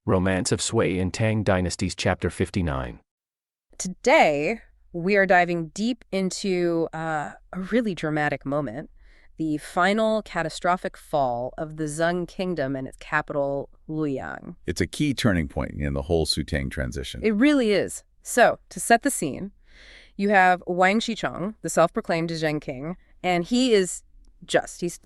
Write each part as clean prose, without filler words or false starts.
Romance of Sui in Tang Dynasties Chapter 59. Today, we are diving deep into a really dramatic moment, the final catastrophic fall of the Zheng kingdom and its capital, Luoyang. It's a key turning point in the whole Tang transition. It really is. So, to set the scene, you have Wang Shichong, the self-proclaimed Zheng king, and he's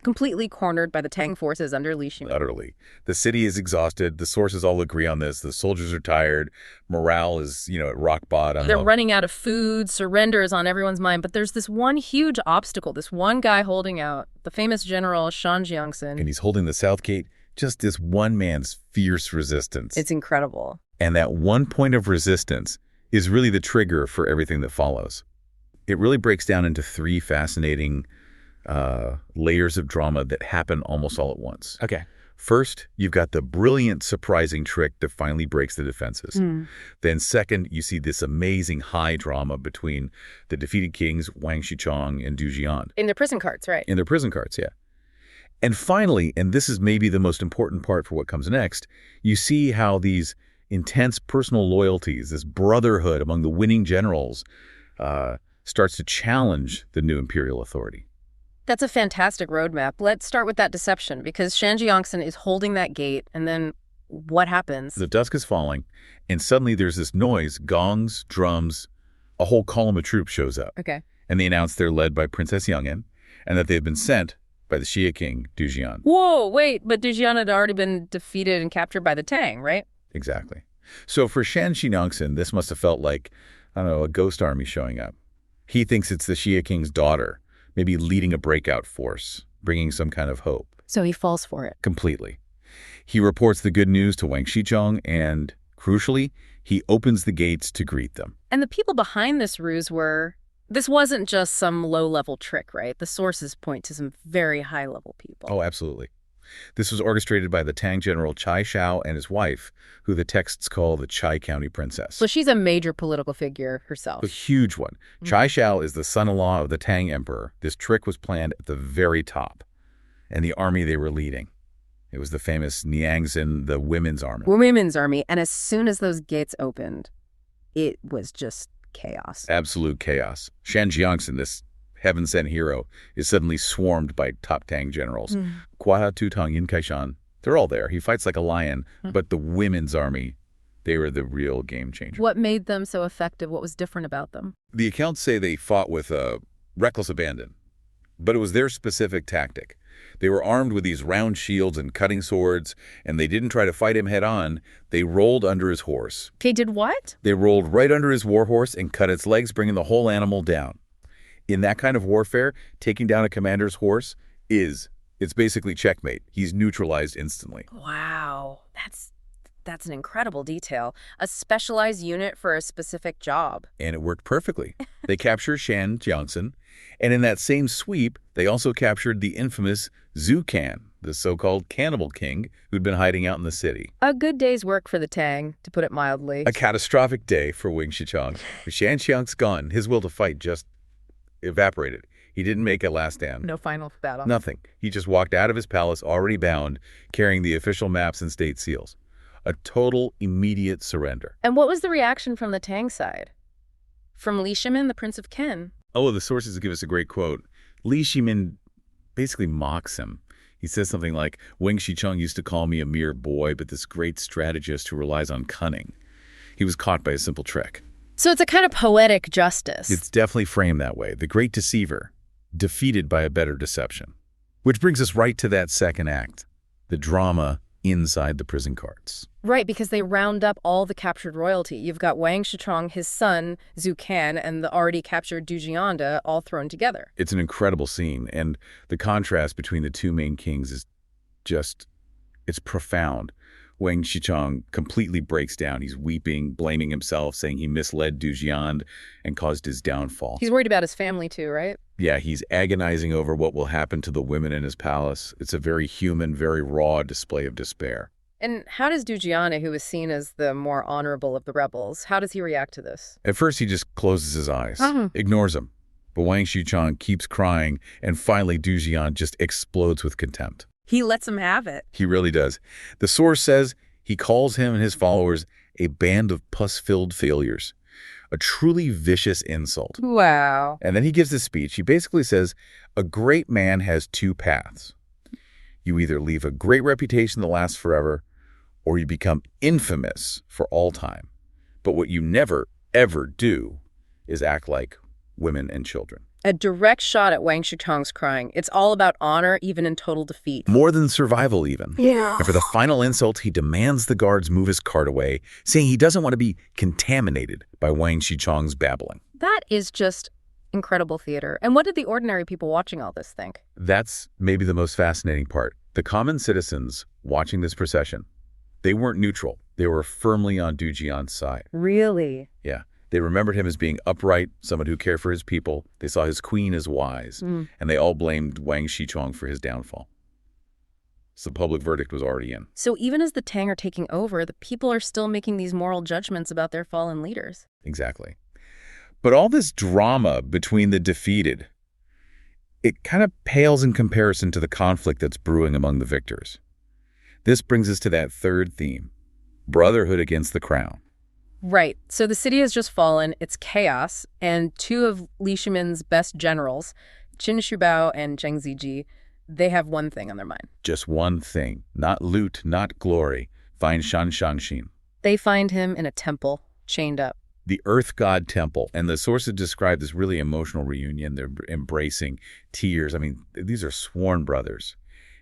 completely cornered by the Tang forces under Li Shimin. Utterly. The city is exhausted. The sources all agree on this. The soldiers are tired. Morale is, at rock bottom. They're running out of food. Surrender is on everyone's mind. But there's this one huge obstacle, this one guy holding out, the famous general Shan Jiangson. And he's holding the south gate. Just this one man's fierce resistance. It's incredible. And that one point of resistance is really the trigger for everything that follows. It really breaks down into three fascinating layers of drama that happen almost all at once. Okay. First, you've got the brilliant, surprising trick that finally breaks the defenses. Then second, you see this amazing high drama between the defeated kings, Wang Shichong and Du Jiande. In their prison carts, right? In their prison carts, yeah. And finally, and this is maybe the most important part for what comes next, you see how these intense personal loyalties, this brotherhood among the winning generals, starts to challenge the new imperial authority. That's a fantastic roadmap. Let's start with that deception, because Shan Jiangson is holding that gate, and then what happens? The dusk is falling, and suddenly there's this noise, gongs, drums, a whole column of troops shows up. Okay. And they announce they're led by Princess Yang'an, and that they've been sent by the Xia king, Du Jiande. Whoa, wait, but Du Jiande had already been defeated and captured by the Tang, right? Exactly. So for Shan Jiangson, this must have felt like, a ghost army showing up. He thinks it's the Xia king's daughter, maybe leading a breakout force, bringing some kind of hope. So he falls for it. Completely. He reports the good news to Wang Shichong, and, crucially, he opens the gates to greet them. And the people behind this ruse this wasn't just some low-level trick, right? The sources point to some very high-level people. Oh, absolutely. This was orchestrated by the Tang general Chai Shao and his wife, who the texts call the Chai County Princess. So she's a major political figure herself. A huge one. Chai Shao is the son-in-law of the Tang emperor. This trick was planned at the very top. And the army they were leading, it was the famous Niangzin, the women's army. Women's army. And as soon as those gates opened, it was just chaos. Absolute chaos. Shan Jiangson, this heaven-sent hero, is suddenly swarmed by top Tang generals. Kwa Tu Tang Yin Kaishan, they're all there. He fights like a lion, but the women's army, they were the real game changer. What made them so effective? What was different about them? The accounts say they fought with reckless abandon, but it was their specific tactic. They were armed with these round shields and cutting swords, and they didn't try to fight him head-on. They rolled under his horse. They did what? They rolled right under his war horse and cut its legs, bringing the whole animal down. In that kind of warfare, taking down a commander's horse it's basically checkmate. He's neutralized instantly. Wow, that's an incredible detail. A specialized unit for a specific job. And it worked perfectly. They captured Shan Jiangson, and in that same sweep, they also captured the infamous Zhu Can, the so-called cannibal king who'd been hiding out in the city. A good day's work for the Tang, to put it mildly. A catastrophic day for Wang Shichong. Shan Qiang's gone. His will to fight just evaporated. He didn't make a last stand. No final battle. Nothing. He just walked out of his palace already bound, carrying the official maps and state seals. A total, immediate surrender. And what was the reaction from the Tang side? From Li Shimin, the Prince of Qin? Oh, the sources give us a great quote. Li Shimin basically mocks him. He says something like, Wang Shichong used to call me a mere boy, but this great strategist who relies on cunning. He was caught by a simple trick. So it's a kind of poetic justice. It's definitely framed that way. The great deceiver, defeated by a better deception. Which brings us right to that second act, the drama inside the prison carts. Right, because they round up all the captured royalty. You've got Wang Shichong, his son, Zhu Can, and the already captured Du Jiande all thrown together. It's an incredible scene, and the contrast between the two main kings is it's profound. Wang Shichong completely breaks down. He's weeping, blaming himself, saying he misled Du Jiande and caused his downfall. He's worried about his family too, right? Yeah, he's agonizing over what will happen to the women in his palace. It's a very human, very raw display of despair. And how does Du Jiande, who is seen as the more honorable of the rebels, how does he react to this? At first, he just closes his eyes, ignores him. But Wang Shichong keeps crying, and finally Du Jiande just explodes with contempt. He lets him have it. He really does. The source says he He calls him and his followers a band of pus-filled failures, a truly vicious insult. Wow. And then he gives this speech. He basically says, a great man has two paths. You either leave a great reputation that lasts forever, or you become infamous for all time. But what you never, ever do is act like women and children. A direct shot at Wang Shichong's crying. It's all about honor, even in total defeat. More than survival, even. Yeah. And for the final insult, he demands the guards move his cart away, saying he doesn't want to be contaminated by Wang Shichong's babbling. That is just incredible theater. And what did the ordinary people watching all this think? That's maybe the most fascinating part. The common citizens watching this procession, they weren't neutral. They were firmly on Du Jian's side. Really? Yeah. They remembered him as being upright, someone who cared for his people. They saw his queen as wise, and they all blamed Wang Shichong for his downfall. So the public verdict was already in. So even as the Tang are taking over, the people are still making these moral judgments about their fallen leaders. Exactly. But all this drama between the defeated, it kind of pales in comparison to the conflict that's brewing among the victors. This brings us to that third theme, brotherhood against the crown. Right. So the city has just fallen. It's chaos. And two of Li Shimin's best generals, Qin Shubao and Zheng Ziji, they have one thing on their mind. Just one thing. Not loot, not glory. Find Shan Shangshin. They find him in a temple, chained up. The Earth God Temple. And the sources describe this really emotional reunion. They're embracing, tears. I mean, these are sworn brothers.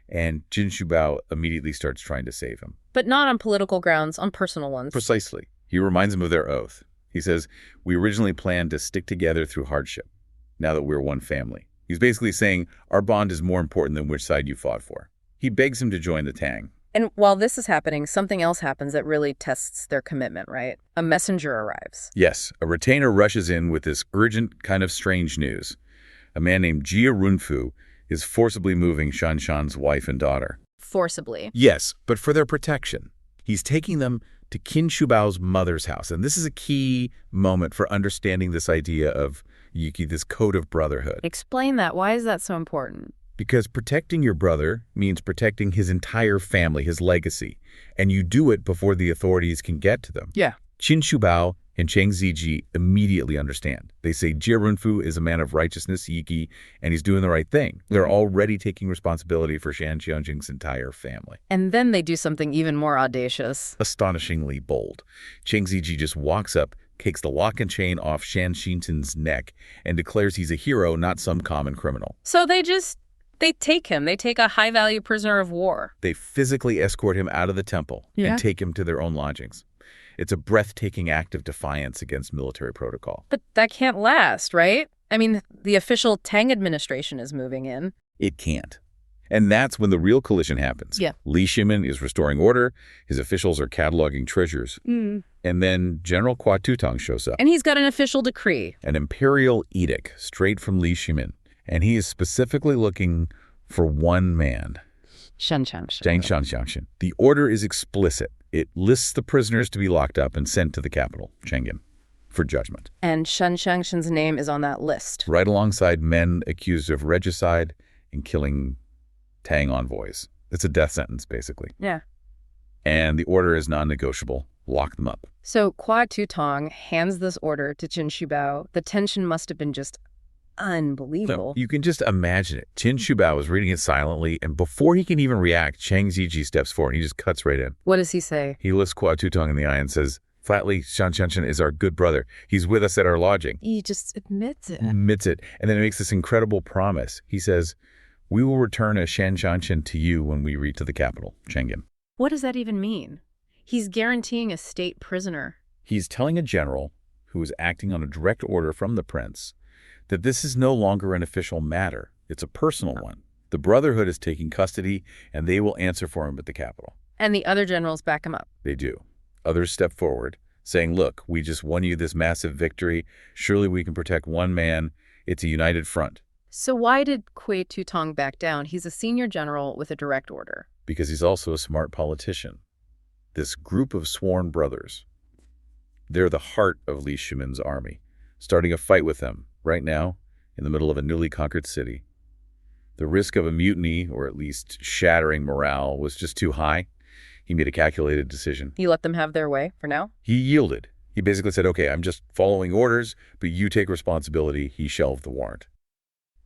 And Qin Shubao immediately starts trying to save him. But not on political grounds, on personal ones. Precisely. He reminds them of their oath. He says, we originally planned to stick together through hardship, now that we're one family. He's basically saying, our bond is more important than which side you fought for. He begs him to join the Tang. And while this is happening, something else happens that really tests their commitment, right? A messenger arrives. Yes, a retainer rushes in with this urgent, kind of strange news. A man named Jia Runfu is forcibly moving Shanshan's wife and daughter. Forcibly. Yes, but for their protection. He's taking them to Qin Shubao's mother's house. And this is a key moment for understanding this idea of Yiki, this code of brotherhood. Explain that. Why is that so important? Because protecting your brother means protecting his entire family, his legacy. And you do it before the authorities can get to them. Yeah. Qin Shubao and Zheng Ziji immediately understand. They say Jia Runfu is a man of righteousness, Yiki, and he's doing the right thing. They're already taking responsibility for Shan Qianjing's entire family. And then they do something even more audacious. Astonishingly bold. Zheng Ziji just walks up, takes the lock and chain off Shan Xintin's neck, and declares he's a hero, not some common criminal. So they take him. They take a high-value prisoner of war. They physically escort him out of the temple and take him to their own lodgings. It's a breathtaking act of defiance against military protocol. But that can't last, right? I mean, the official Tang administration is moving in. It can't. And that's when the real collision happens. Yeah. Li Shimin is restoring order. His officials are cataloging treasures. And then General Kwa Tutong shows up. And he's got an official decree. An imperial edict straight from Li Shimin. And he is specifically looking for one man. Zhang Shangshin. The order is explicit. It lists the prisoners to be locked up and sent to the capital, Cheng'an, for judgment. And Shan Shangshin's name is on that list. Right alongside men accused of regicide and killing Tang envoys. It's a death sentence, basically. Yeah. And the order is non-negotiable. Lock them up. So Kwa Tutong hands this order to Qin Shubao. The tension must have been just unbelievable. So you can just imagine it. Qin Shubao is reading it silently, and before he can even react, Zheng Ziji steps forward and he just cuts right in. What does he say? He looks Kwa Tutong in the eye and says, flatly, Shan Shanshan is our good brother. He's with us at our lodging. He just admits it. Admits it. And then he makes this incredible promise. He says, we will return a Shan Shanshan to you when we reach the capital, Cheng'an. What does that even mean? He's guaranteeing a state prisoner. He's telling a general who is acting on a direct order from the prince that this is no longer an official matter. It's a personal one. The Brotherhood is taking custody, and they will answer for him at the capital. And the other generals back him up. They do. Others step forward, saying, look, we just won you this massive victory. Surely we can protect one man. It's a united front. So why did Kwa Tutong back down? He's a senior general with a direct order. Because he's also a smart politician. This group of sworn brothers, they're the heart of Li Shimin's army, starting a fight with them right now in the middle of a newly conquered city. The risk of a mutiny, or at least shattering morale, was just too high. He made a calculated decision. He let them have their way for now? He yielded. He basically said, okay, I'm just following orders, but you take responsibility. He shelved the warrant.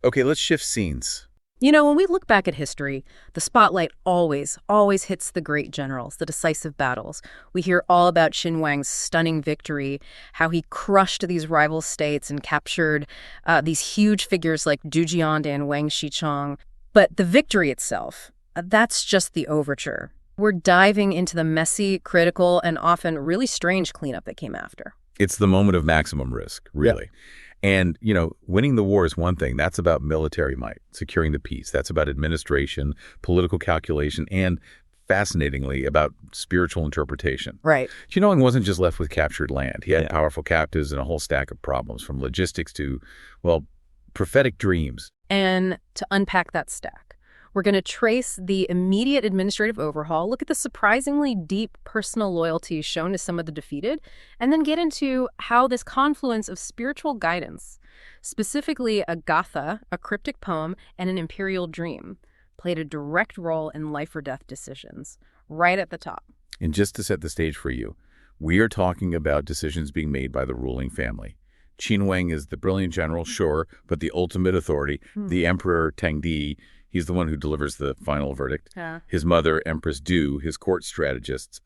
Okay, let's shift scenes. You know, when we look back at history, the spotlight always hits the great generals, the decisive battles. We hear all about Wang's stunning victory, how he crushed these rival states and captured these huge figures like Jiande and Wang Shichong. But the victory itself, that's just the overture. We're diving into the messy, critical, and often really strange cleanup that came after. It's the moment of maximum risk, really. Yeah. And, winning the war is one thing. That's about military might, securing the peace. That's about administration, political calculation, and, fascinatingly, about spiritual interpretation. Right. Wang wasn't just left with captured land. He had powerful captives and a whole stack of problems, from logistics to, prophetic dreams. And to unpack that stack, we're going to trace the immediate administrative overhaul, look at the surprisingly deep personal loyalty shown to some of the defeated, and then get into how this confluence of spiritual guidance, specifically a gatha, a cryptic poem, and an imperial dream, played a direct role in life or death decisions, right at the top. And just to set the stage for you, we are talking about decisions being made by the ruling family. Wang is the brilliant general, sure, but the ultimate authority, the Emperor Tang, he's the one who delivers the final verdict. Yeah. His mother, Empress Du, his court strategists,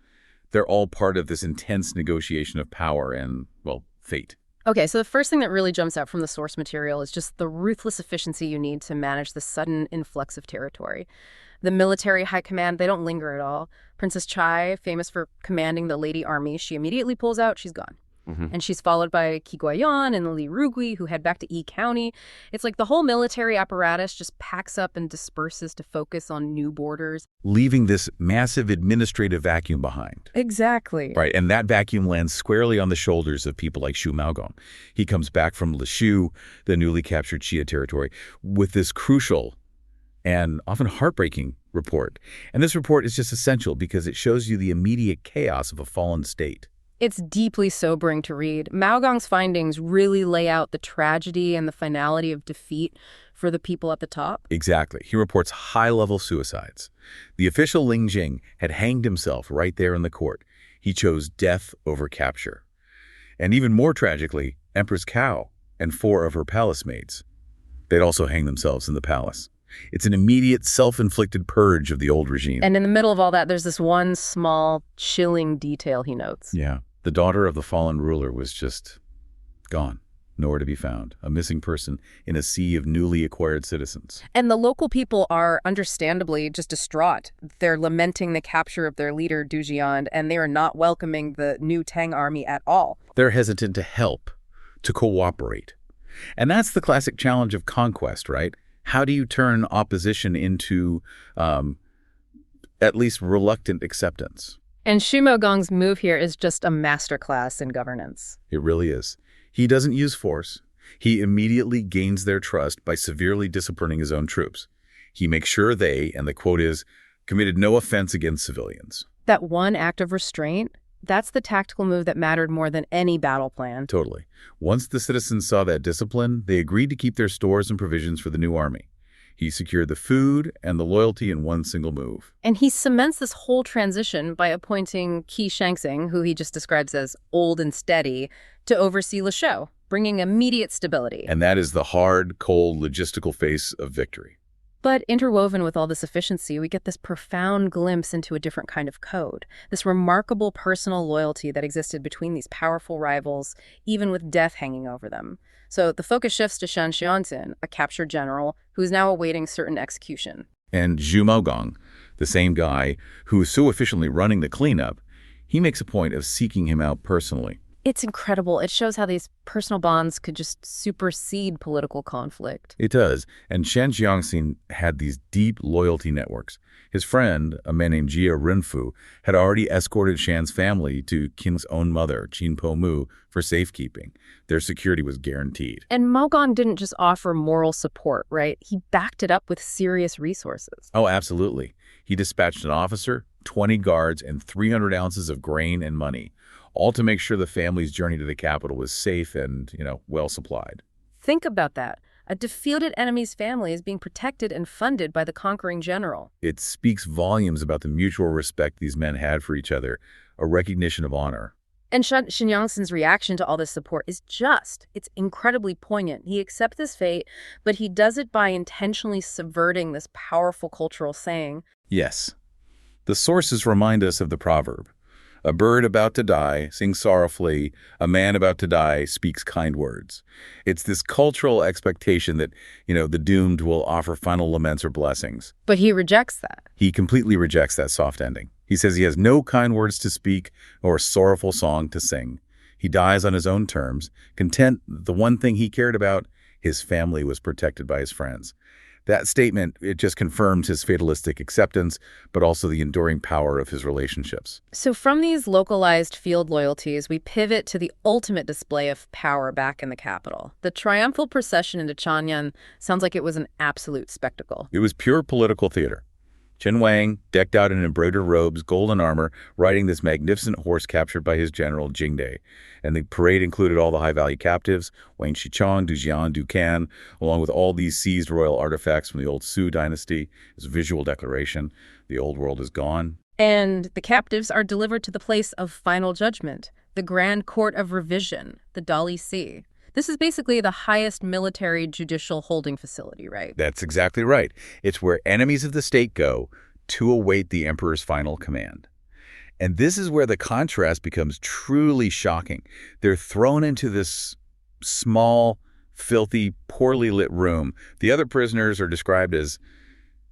they're all part of this intense negotiation of power and, fate. Okay, so the first thing that really jumps out from the source material is just the ruthless efficiency you need to manage the sudden influx of territory. The military high command, they don't linger at all. Princess Chai, famous for commanding the lady army, she immediately pulls out, she's gone. And she's followed by Qi Guoyan and Li Rugui, who head back to Yi County. It's like the whole military apparatus just packs up and disperses to focus on new borders, leaving this massive administrative vacuum behind. Exactly. Right, and that vacuum lands squarely on the shoulders of people like Xu Maogong. He comes back from Lishu, the newly captured Xia territory, with this crucial and often heartbreaking report. And this report is just essential because it shows you the immediate chaos of a fallen state. It's deeply sobering to read. Maogong's findings really lay out the tragedy and the finality of defeat for the people at the top. Exactly. He reports high-level suicides. The official Ling Jing had hanged himself right there in the court. He chose death over capture. And even more tragically, Empress Cao and 4 of her palace maids. They'd also hang themselves in the palace. It's an immediate self-inflicted purge of the old regime. And in the middle of all that, there's this one small, chilling detail he notes. Yeah. The daughter of the fallen ruler was just gone, nowhere to be found, a missing person in a sea of newly acquired citizens. And the local people are understandably just distraught. They're lamenting the capture of their leader, Du Jiande, and they are not welcoming the new Tang army at all. They're hesitant to help, to cooperate. And that's the classic challenge of conquest, right? How do you turn opposition into at least reluctant acceptance? And Xu Maogong's move here is just a masterclass in governance. It really is. He doesn't use force. He immediately gains their trust by severely disciplining his own troops. He makes sure they, and the quote is, committed no offense against civilians. That one act of restraint, that's the tactical move that mattered more than any battle plan. Totally. Once the citizens saw that discipline, they agreed to keep their stores and provisions for the new army. He secured the food and the loyalty in one single move. And he cements this whole transition by appointing Qi Shangxing, who he just describes as old and steady, to oversee Lishu, bringing immediate stability. And that is the hard, cold, logistical face of victory. But interwoven with all this efficiency, we get this profound glimpse into a different kind of code, this remarkable personal loyalty that existed between these powerful rivals, even with death hanging over them. So the focus shifts to Shan Xianzin, a captured general who is now awaiting certain execution. And Xu Maogong, the same guy who is so efficiently running the cleanup, he makes a point of seeking him out personally. It's incredible. It shows how these personal bonds could just supersede political conflict. It does. And Shan Jiangxin had these deep loyalty networks. His friend, a man named Jia Renfu, had already escorted Shan's family to Qin's own mother, Qin Po Mu, for safekeeping. Their security was guaranteed. And Maogong didn't just offer moral support, right? He backed it up with serious resources. Oh, absolutely. He dispatched an officer, 20 guards, and 300 ounces of grain and money, all to make sure the family's journey to the capital was safe and, well supplied. Think about that. A defeated enemy's family is being protected and funded by the conquering general. It speaks volumes about the mutual respect these men had for each other, a recognition of honor. And Shen Yongsen's reaction to all this support is it's incredibly poignant. He accepts this fate, but he does it by intentionally subverting this powerful cultural saying. Yes. The sources remind us of the proverb. A bird about to die sings sorrowfully, a man about to die speaks kind words. It's this cultural expectation that, the doomed will offer final laments or blessings. But he rejects that. He completely rejects that soft ending. He says he has no kind words to speak or a sorrowful song to sing. He dies on his own terms, content the one thing he cared about, his family was protected by his friends. That statement, it just confirms his fatalistic acceptance, but also the enduring power of his relationships. So from these localized field loyalties, we pivot to the ultimate display of power back in the capital. The triumphal procession into Chang'an sounds like it was an absolute spectacle. It was pure political theater. Wang, decked out in embroidered robes, golden armor, riding this magnificent horse captured by his general, Jiande. And the parade included all the high-value captives, Wang Shichong, Jiande, along with all these seized royal artifacts from the old Sui dynasty. As a visual declaration, the old world is gone. And the captives are delivered to the place of final judgment, the Grand Court of Revision, the Dali Si. This is basically the highest military judicial holding facility, right? That's exactly right. It's where enemies of the state go to await the emperor's final command. And this is where the contrast becomes truly shocking. They're thrown into this small, filthy, poorly lit room. The other prisoners are described as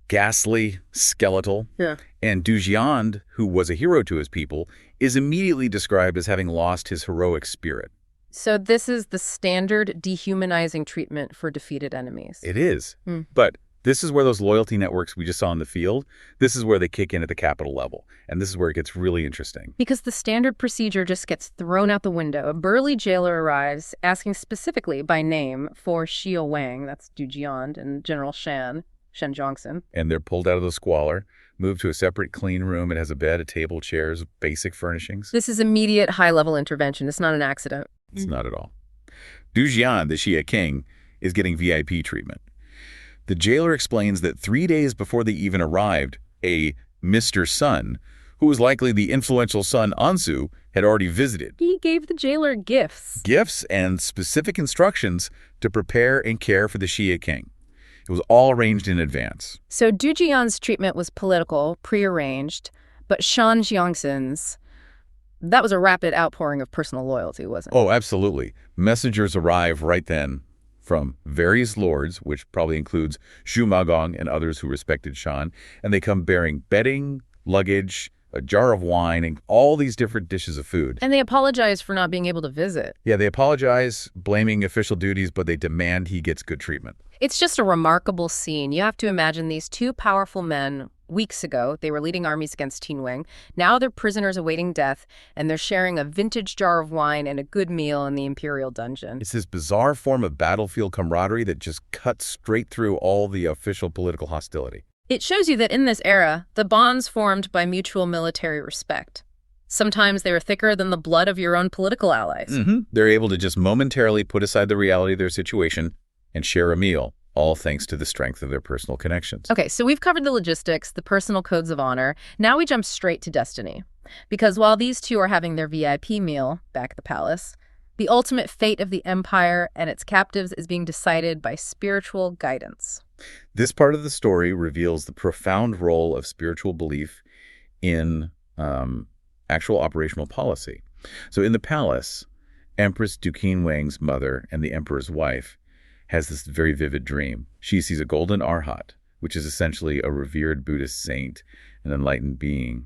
ghastly, skeletal. Yeah. And Jiande, who was a hero to his people, is immediately described as having lost his heroic spirit. So this is the standard dehumanizing treatment for defeated enemies. It is. But this is where those loyalty networks we just saw in the field, this is where they kick in at the capital level. And this is where it gets really interesting. Because the standard procedure just gets thrown out the window. A burly jailer arrives, asking specifically by name for Wang, that's Jiande, and General Shen Yongsen. And they're pulled out of the squalor, moved to a separate clean room. It has a bed, a table, chairs, basic furnishings. This is immediate high-level intervention. It's not an accident. It's not at all. Jiande, the Xia king, is getting VIP treatment. The jailer explains that 3 days before they even arrived, a Mr. Sun, who was likely the influential Sun Ansu, had already visited. He gave the jailer gifts. Gifts and specific instructions to prepare and care for the Xia king. It was all arranged in advance. So Jiande's treatment was political, prearranged, but Shen Yongsen's, that was a rapid outpouring of personal loyalty, wasn't it? Oh, absolutely. Messengers arrive right then from various lords, which probably includes Xu Magong and others who respected Shan, and they come bearing bedding, luggage, a jar of wine, and all these different dishes of food. And they apologize for not being able to visit. Yeah, they apologize, blaming official duties, but they demand he gets good treatment. It's just a remarkable scene. You have to imagine these two powerful men. Weeks ago, they were leading armies against Wang. Now they're prisoners awaiting death, and they're sharing a vintage jar of wine and a good meal in the imperial dungeon. It's this bizarre form of battlefield camaraderie that just cuts straight through all the official political hostility. It shows you that in this era, the bonds formed by mutual military respect. Sometimes they are thicker than the blood of your own political allies. They're able to just momentarily put aside the reality of their situation and share a meal, all thanks to the strength of their personal connections. Okay, so we've covered the logistics, the personal codes of honor. Now we jump straight to destiny. Because while these two are having their VIP meal back at the palace, the ultimate fate of the empire and its captives is being decided by spiritual guidance. This part of the story reveals the profound role of spiritual belief in actual operational policy. So in the palace, Empress Duquesne Wang's mother and the emperor's wife has this very vivid dream. She sees a golden arhat, which is essentially a revered Buddhist saint, an enlightened being,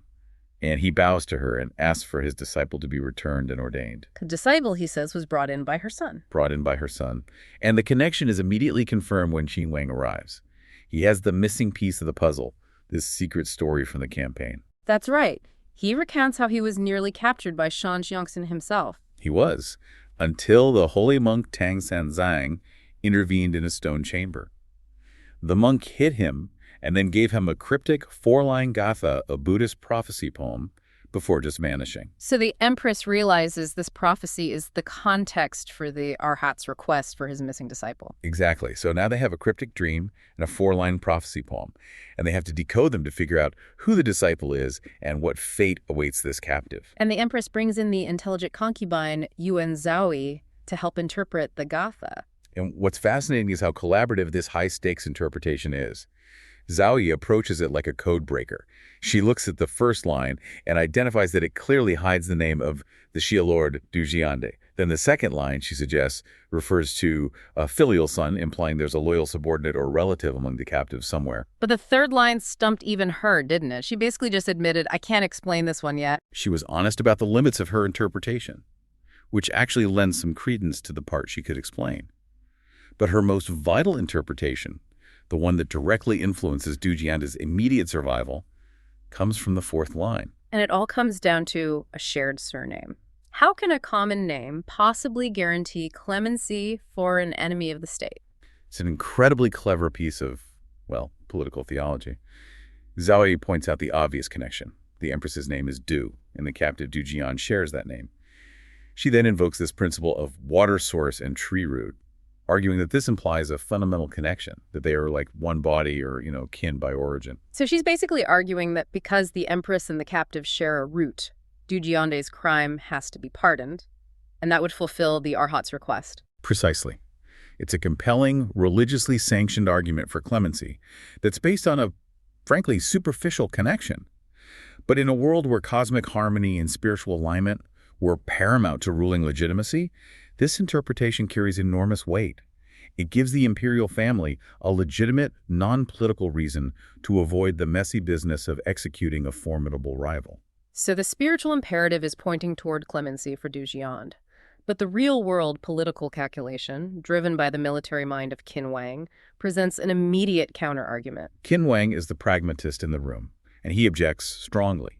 and he bows to her and asks for his disciple to be returned and ordained. The disciple, he says, was brought in by her son. And the connection is immediately confirmed when Qin Wang arrives. He has the missing piece of the puzzle, this secret story from the campaign. That's right. He recounts how he was nearly captured by Shen Yongsen himself. He was, until the holy monk Tang Sanzang intervened in a stone chamber. The monk hid him and then gave him a cryptic 4-line gatha, a Buddhist prophecy poem, before just vanishing. So the Empress realizes this prophecy is the context for the Arhat's request for his missing disciple. Exactly. So now they have a cryptic dream and a 4-line prophecy poem, and they have to decode them to figure out who the disciple is and what fate awaits this captive. And the Empress brings in the intelligent concubine, Yuan Zaoi, to help interpret the Gatha. And what's fascinating is how collaborative this high-stakes interpretation is. Zaoi approaches it like a code breaker. She looks at the first line and identifies that it clearly hides the name of the Shia Lord du Jiande. Then the second line, she suggests, refers to a filial son, implying there's a loyal subordinate or relative among the captives somewhere. But the third line stumped even her, didn't it? She basically just admitted, I can't explain this one yet. She was honest about the limits of her interpretation, which actually lends some credence to the part she could explain. But her most vital interpretation, the one that directly influences Du Jiande's immediate survival, comes from the fourth line. And it all comes down to a shared surname. How can a common name possibly guarantee clemency for an enemy of the state? It's an incredibly clever piece of, well, political theology. Zaoi points out the obvious connection. The Empress's name is Du, and the captive Du Jian shares that name. She then invokes this principle of water source and tree root, arguing that this implies a fundamental connection, that they are like one body or, kin by origin. So she's basically arguing that because the Empress and the captive share a root, Du Jiande's crime has to be pardoned, and that would fulfill the Arhat's request. Precisely. It's a compelling, religiously sanctioned argument for clemency that's based on a, frankly, superficial connection. But in a world where cosmic harmony and spiritual alignment were paramount to ruling legitimacy, this interpretation carries enormous weight. It gives the imperial family a legitimate, non-political reason to avoid the messy business of executing a formidable rival. So the spiritual imperative is pointing toward clemency for Du Jiande. But the real-world political calculation, driven by the military mind of Qin Wang, presents an immediate counter-argument. Qin Wang is the pragmatist in the room, and he objects strongly.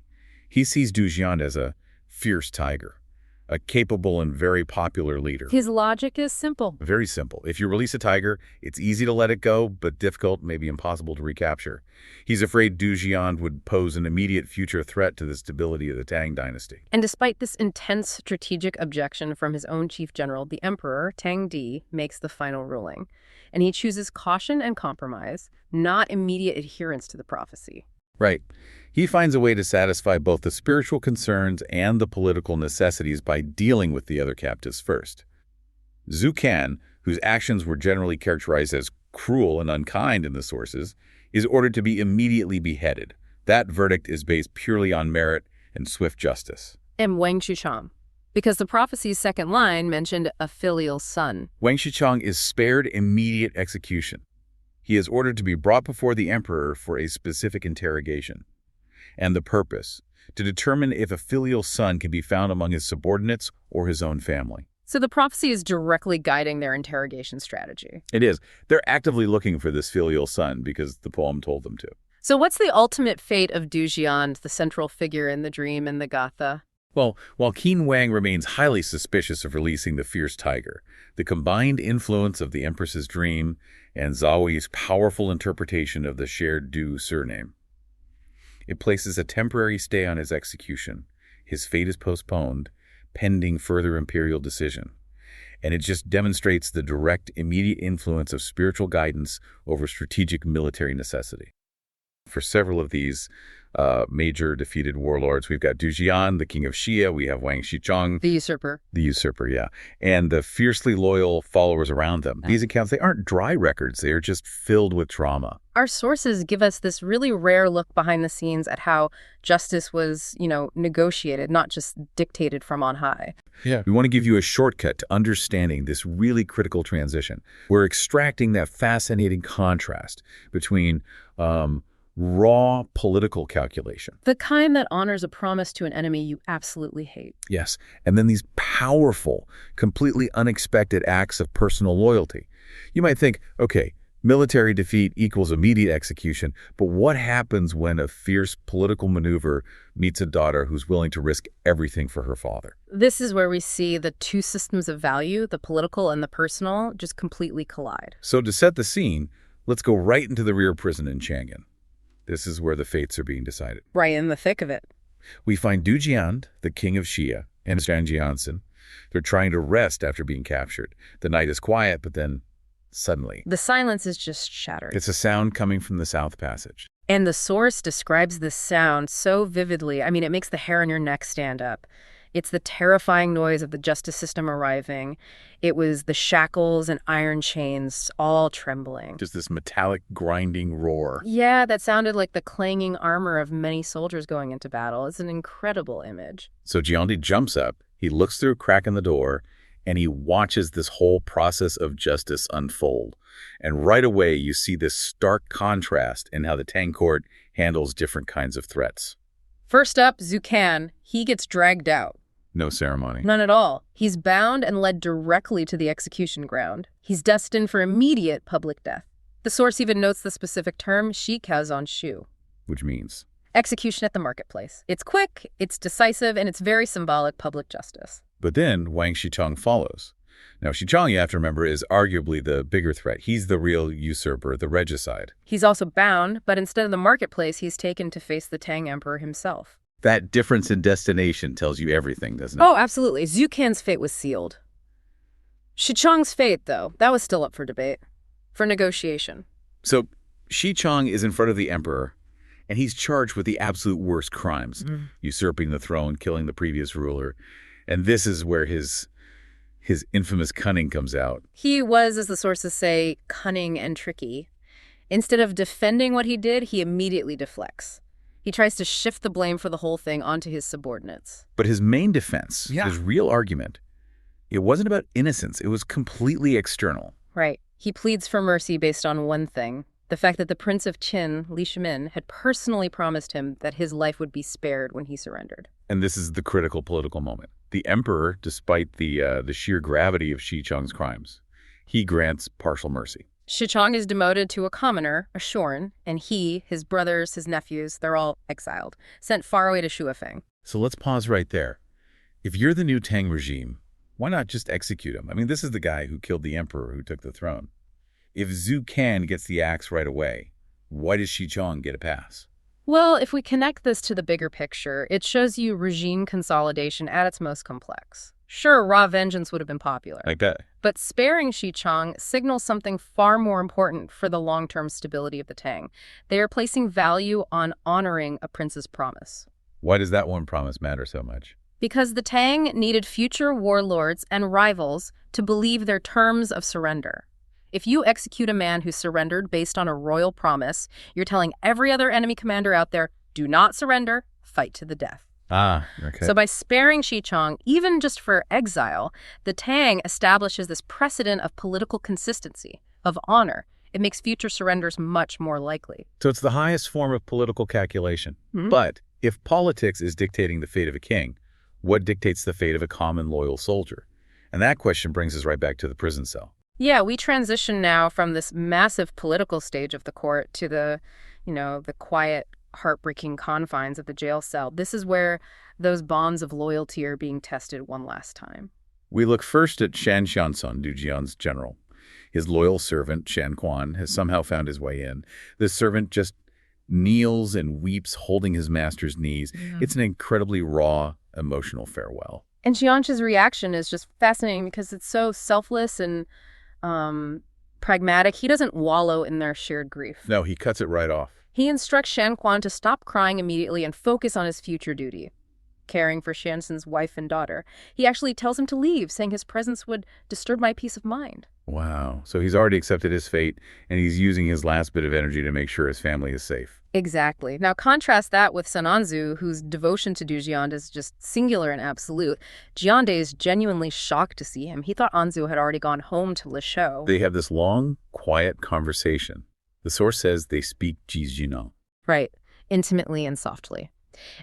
He sees Du Jiande as a fierce tiger, a capable and very popular leader. His logic is simple. Very simple. If you release a tiger, it's easy to let it go, but difficult, maybe impossible to recapture. He's afraid Du Jiande would pose an immediate future threat to the stability of the Tang dynasty. And despite this intense strategic objection from his own chief general, the emperor, Tang Di, makes the final ruling. And he chooses caution and compromise, not immediate adherence to the prophecy. Right. He finds a way to satisfy both the spiritual concerns and the political necessities by dealing with the other captives first. Zhu Kan, whose actions were generally characterized as cruel and unkind in the sources, is ordered to be immediately beheaded. That verdict is based purely on merit and swift justice. And Wang Shichong, because the prophecy's second line mentioned a filial son. Wang Shichong is spared immediate execution. He is ordered to be brought before the emperor for a specific interrogation. And the purpose, to determine if a filial son can be found among his subordinates or his own family. So the prophecy is directly guiding their interrogation strategy. It is. They're actively looking for this filial son because the poem told them to. So what's the ultimate fate of Du Jiande, the central figure in the dream and the Gatha? Well, while Qin Wang remains highly suspicious of releasing the fierce tiger, the combined influence of the Empress's dream and Zaoi's powerful interpretation of the shared Du surname, it places a temporary stay on his execution. His fate is postponed, pending further imperial decision. And it just demonstrates the direct, immediate influence of spiritual guidance over strategic military necessity. For several of these major defeated warlords, we've got Du Jian, the king of Xia, we have Wang Shichong. The usurper. The usurper, yeah. And the fiercely loyal followers around them. These accounts, they aren't dry records. They are just filled with drama. Our sources give us this really rare look behind the scenes at how justice was, negotiated, not just dictated from on high. Yeah. We want to give you a shortcut to understanding this really critical transition. We're extracting that fascinating contrast between raw political calculation. The kind that honors a promise to an enemy you absolutely hate. Yes. And then these powerful, completely unexpected acts of personal loyalty. You might think, okay, military defeat equals immediate execution, but what happens when a fierce political maneuver meets a daughter who's willing to risk everything for her father? This is where we see the two systems of value, the political and the personal, just completely collide. So to set the scene, let's go right into the rear prison in Chang'an. This is where the fates are being decided. Right in the thick of it. We find Du Jiande, the king of Xia, and Zhang Jiansen. They're trying to rest after being captured. The night is quiet, but then suddenly, The silence is just shattered. it's a sound coming from the South Passage. And the source describes this sound so vividly. I mean, it makes the hair on your neck stand up. It's the terrifying noise of the justice system arriving. It was the shackles and iron chains all trembling. Just this metallic grinding roar. Yeah, that sounded like the clanging armor of many soldiers going into battle. It's an incredible image. So Jiande jumps up, he looks through a crack in the door, and he watches this whole process of justice unfold. And right away, you see this stark contrast in how the Tang court handles different kinds of threats. First up, Zucan. He gets dragged out. No ceremony. None at all. He's bound and led directly to the execution ground. He's destined for immediate public death. The source even notes the specific term, shikazon shu. Which means? Execution at the marketplace. It's quick, it's decisive, and it's very symbolic public justice. But then Wang Shichong follows. Now, Shichong, you have to remember, is arguably the bigger threat. He's the real usurper, the regicide. He's also bound, but instead of the marketplace, he's taken to face the Tang Emperor himself. That difference in destination tells you everything, doesn't it? Oh, absolutely. Zucan's fate was sealed. Shichong's fate, though, that was still up for debate, for negotiation. So Shichong is in front of the emperor, and he's charged with the absolute worst crimes, usurping the throne, killing the previous ruler. And this is where his infamous cunning comes out. He was, as the sources say, cunning and tricky. Instead of defending what he did, he immediately deflects. He tries to shift the blame for the whole thing onto his subordinates. But his main defense, his real argument, it wasn't about innocence. It was completely external. Right. He pleads for mercy based on one thing, the fact that the Prince of Qin, Li Shimin, had personally promised him that his life would be spared when he surrendered. And this is the critical political moment. The emperor, despite the sheer gravity of Shichong's crimes, he grants partial mercy. Shichong is demoted to a commoner, a shorn, and he, his brothers, his nephews, they're all exiled, sent far away to Shuafeng. So let's pause right there. If you're the new Tang regime, why not just execute him? I mean, this is the guy who killed the emperor who took the throne. If Zucan gets the axe right away, why does Shichong get a pass? Well, if we connect this to the bigger picture, it shows you regime consolidation at its most complex. Sure, raw vengeance would have been popular. Like that. But sparing Shichong signals something far more important for the long-term stability of the Tang. They are placing value on honoring a prince's promise. Why does that one promise matter so much? Because the Tang needed future warlords and rivals to believe their terms of surrender. If you execute a man who surrendered based on a royal promise, you're telling every other enemy commander out there, do not surrender, fight to the death. Ah, okay. So by sparing Shichong, even just for exile, the Tang establishes this precedent of political consistency, of honor. It makes future surrenders much more likely. So it's the highest form of political calculation. But if politics is dictating the fate of a king, what dictates the fate of a common loyal soldier? And that question brings us right back to the prison cell. Yeah, we transition now from this massive political stage of the court to the quiet, heartbreaking confines of the jail cell. This is where those bonds of loyalty are being tested one last time. We look first at Shan Xiansun, Du Jian's general. His loyal servant, Shan Quan, has somehow found his way in. This servant just kneels and weeps, holding his master's knees. It's an incredibly raw, emotional farewell. And Xianzhi's reaction is just fascinating because it's so selfless and pragmatic. He doesn't wallow in their shared grief. No, he cuts it right off. He instructs Shan Quan to stop crying immediately and focus on his future duty, caring for Shansun's wife and daughter. He actually tells him to leave, saying his presence would disturb my peace of mind. Wow. So he's already accepted his fate, and he's using his last bit of energy to make sure his family is safe. Exactly. Now contrast that with Sananzu, whose devotion to Du Jiande is just singular and absolute. Jiande is genuinely shocked to see him. He thought Anzu had already gone home to Le Shou. They have this long, quiet conversation. The source says they speak Jizjino. Right. Intimately and softly.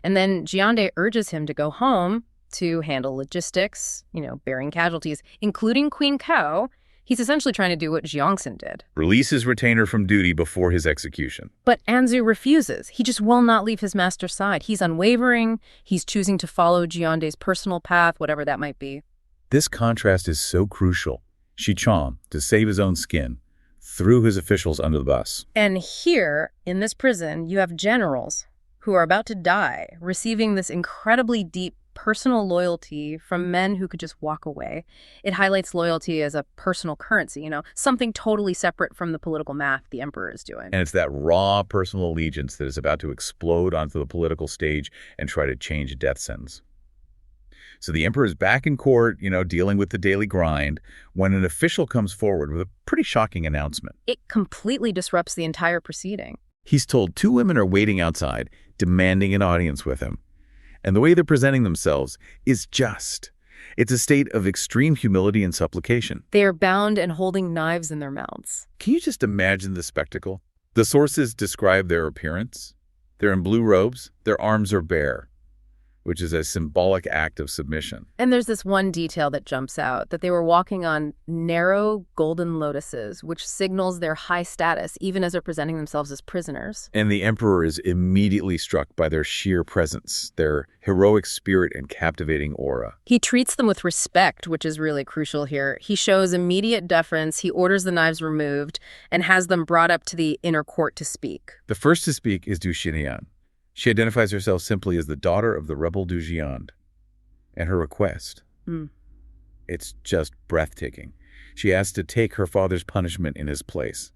And then Jiande urges him to go home to handle logistics, bearing casualties, including Queen Cao. He's essentially trying to do what Jiangxin did. Release his retainer from duty before his execution. But Anzu refuses. He just will not leave his master's side. He's unwavering. He's choosing to follow Jiande's personal path, whatever that might be. This contrast is so crucial. Shichong, to save his own skin, threw his officials under the bus. And here, in this prison, you have generals who are about to die, receiving this incredibly deep personal loyalty from men who could just walk away. It highlights loyalty as a personal currency, something totally separate from the political math the emperor is doing. And it's that raw personal allegiance that is about to explode onto the political stage and try to change a death sentence. So the emperor is back in court, dealing with the daily grind, when an official comes forward with a pretty shocking announcement. It completely disrupts the entire proceeding. He's told 2 women are waiting outside, demanding an audience with him. And the way they're presenting themselves is just. It's a state of extreme humility and supplication. They are bound and holding knives in their mouths. Can you just imagine the spectacle? The sources describe their appearance. They're in blue robes, their arms are bare, which is a symbolic act of submission. And there's this one detail that jumps out, that they were walking on narrow golden lotuses, which signals their high status, even as they're presenting themselves as prisoners. And the emperor is immediately struck by their sheer presence, their heroic spirit and captivating aura. He treats them with respect, which is really crucial here. He shows immediate deference, he orders the knives removed, and has them brought up to the inner court to speak. The first to speak is Du Xinian. She identifies herself simply as the daughter of the rebel Du Jiande. And her request, it's just breathtaking. She asks to take her father's punishment in his place.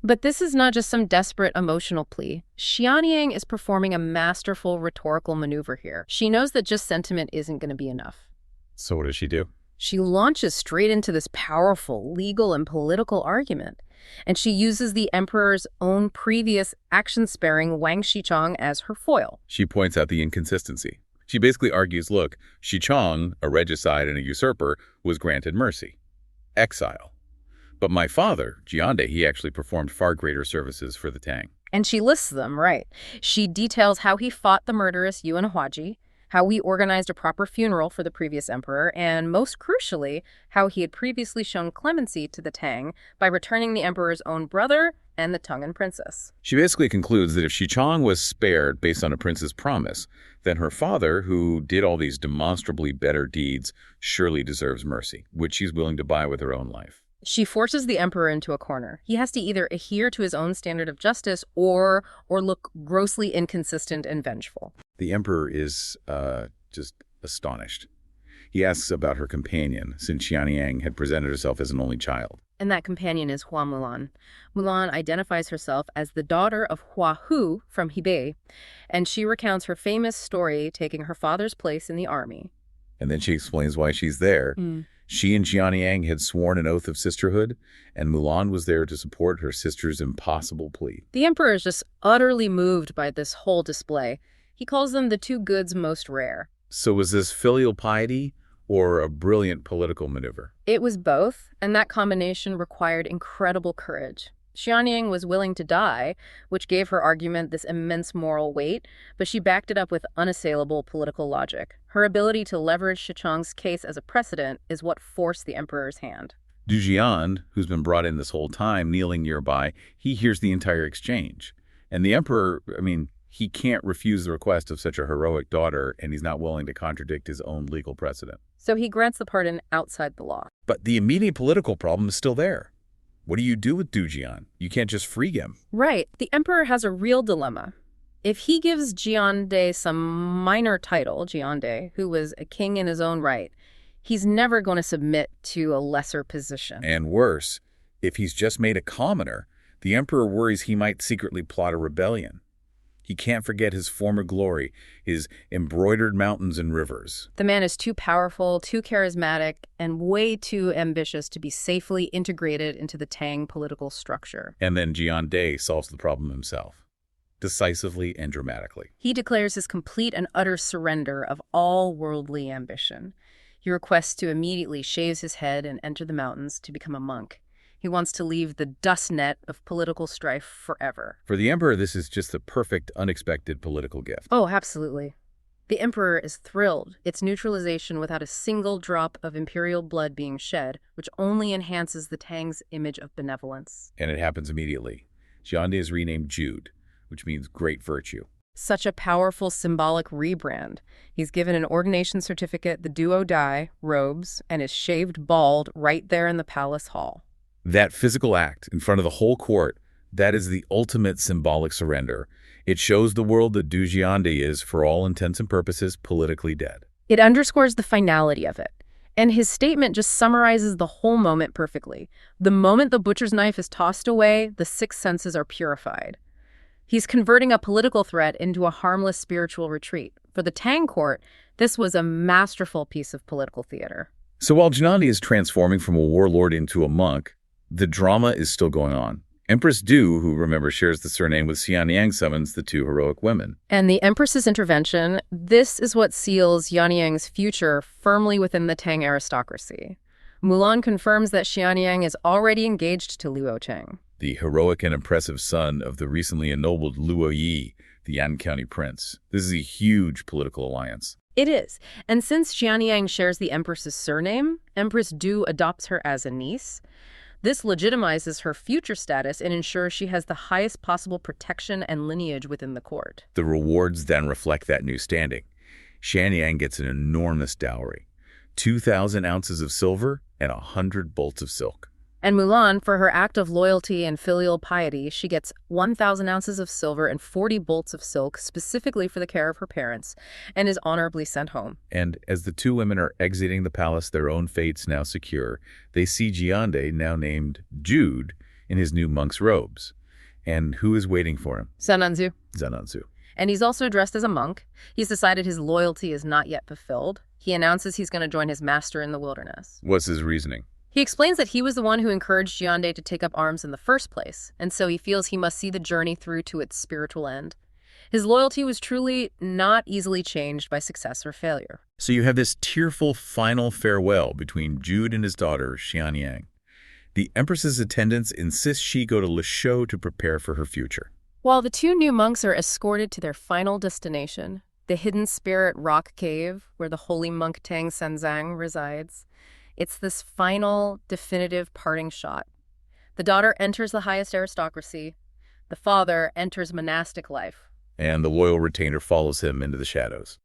But this is not just some desperate emotional plea. Xianyang is performing a masterful rhetorical maneuver here. She knows that just sentiment isn't going to be enough. So what does she do? She launches straight into this powerful legal and political argument. And she uses the emperor's own previous action-sparing Wang Shichong as her foil. She points out the inconsistency. She basically argues, look, Shichong, a regicide and a usurper, was granted mercy, exile. But my father, Jiande, he actually performed far greater services for the Tang. And she lists them, right. She details how he fought the murderous Yuan Huaji, how he organized a proper funeral for the previous emperor, and most crucially, how he had previously shown clemency to the Tang by returning the emperor's own brother and the Tongan princess. She basically concludes that if Shichong was spared based on a prince's promise, then her father, who did all these demonstrably better deeds, surely deserves mercy, which she's willing to buy with her own life. She forces the emperor into a corner. He has to either adhere to his own standard of justice or look grossly inconsistent and vengeful. The emperor is just astonished. He asks about her companion, since Xianyang had presented herself as an only child. And that companion is Hua Mulan. Mulan identifies herself as the daughter of Hua Hu from Hebei, and she recounts her famous story taking her father's place in the army. And then she explains why she's there. She and Xianyang had sworn an oath of sisterhood, and Mulan was there to support her sister's impossible plea. The emperor is just utterly moved by this whole display. He calls them the 2 goods most rare. So was this filial piety or a brilliant political maneuver? It was both, and that combination required incredible courage. Xianyang was willing to die, which gave her argument this immense moral weight, but she backed it up with unassailable political logic. Her ability to leverage Shichong's case as a precedent is what forced the emperor's hand. Du Jiande, who's been brought in this whole time, kneeling nearby, he hears the entire exchange. And the emperor, he can't refuse the request of such a heroic daughter, and he's not willing to contradict his own legal precedent. So he grants the pardon outside the law. But the immediate political problem is still there. What do you do with Du Jiande? You can't just free him. Right. The emperor has a real dilemma. If he gives Jiande some minor title, Jiande, who was a king in his own right, he's never going to submit to a lesser position. And worse, if he's just made a commoner, the emperor worries he might secretly plot a rebellion. He can't forget his former glory, his embroidered mountains and rivers. The man is too powerful, too charismatic, and way too ambitious to be safely integrated into the Tang political structure. And then Jiande solves the problem himself, decisively and dramatically. He declares his complete and utter surrender of all worldly ambition. He requests to immediately shave his head and enter the mountains to become a monk. He wants to leave the dust net of political strife forever. For the emperor, this is just the perfect, unexpected political gift. Oh, absolutely. The emperor is thrilled. It's neutralization without a single drop of imperial blood being shed, which only enhances the Tang's image of benevolence. And it happens immediately. Jiande is renamed Jude, which means great virtue. Such a powerful symbolic rebrand. He's given an ordination certificate, the duo dai, robes, and is shaved bald right there in the palace hall. That physical act in front of the whole court, that is the ultimate symbolic surrender. It shows the world that Du Jiande is, for all intents and purposes, politically dead. It underscores the finality of it. And his statement just summarizes the whole moment perfectly. The moment the butcher's knife is tossed away, the six senses are purified. He's converting a political threat into a harmless spiritual retreat. For the Tang court, this was a masterful piece of political theater. So while Jiande is transforming from a warlord into a monk, the drama is still going on. Empress Du, who remember shares the surname with Xianyang, summons the two heroic women. And the Empress's intervention, this is what seals Xianyang's future firmly within the Tang aristocracy. Mulan confirms that Xianyang is already engaged to Luo Cheng, The heroic and impressive son of the recently ennobled Luo Yi, the Yan County prince. This is a huge political alliance. It is. And since Xianyang shares the Empress's surname, Empress Du adopts her as a niece. This legitimizes her future status and ensures she has the highest possible protection and lineage within the court. The rewards then reflect that new standing. Xianyang gets an enormous dowry, 2,000 ounces of silver and 100 bolts of silk. And Mulan, for her act of loyalty and filial piety, she gets 1,000 ounces of silver and 40 bolts of silk specifically for the care of her parents, and is honorably sent home. And as the two women are exiting the palace, their own fates now secure, they see Jiande, now named Jude, in his new monk's robes. And who is waiting for him? Zananzu. Zananzu. And he's also dressed as a monk. He's decided his loyalty is not yet fulfilled. He announces he's going to join his master in the wilderness. What's his reasoning? He explains that he was the one who encouraged Jiande to take up arms in the first place, and so he feels he must see the journey through to its spiritual end. His loyalty was truly not easily changed by success or failure. So you have this tearful final farewell between Jude and his daughter, Xianyang. The Empress's attendants insist she go to Lishou to prepare for her future. While the two new monks are escorted to their final destination, the hidden spirit rock cave where the holy monk Tang Senzang resides, it's this final, definitive parting shot. The daughter enters the highest aristocracy. The father enters monastic life. And the loyal retainer follows him into the shadows.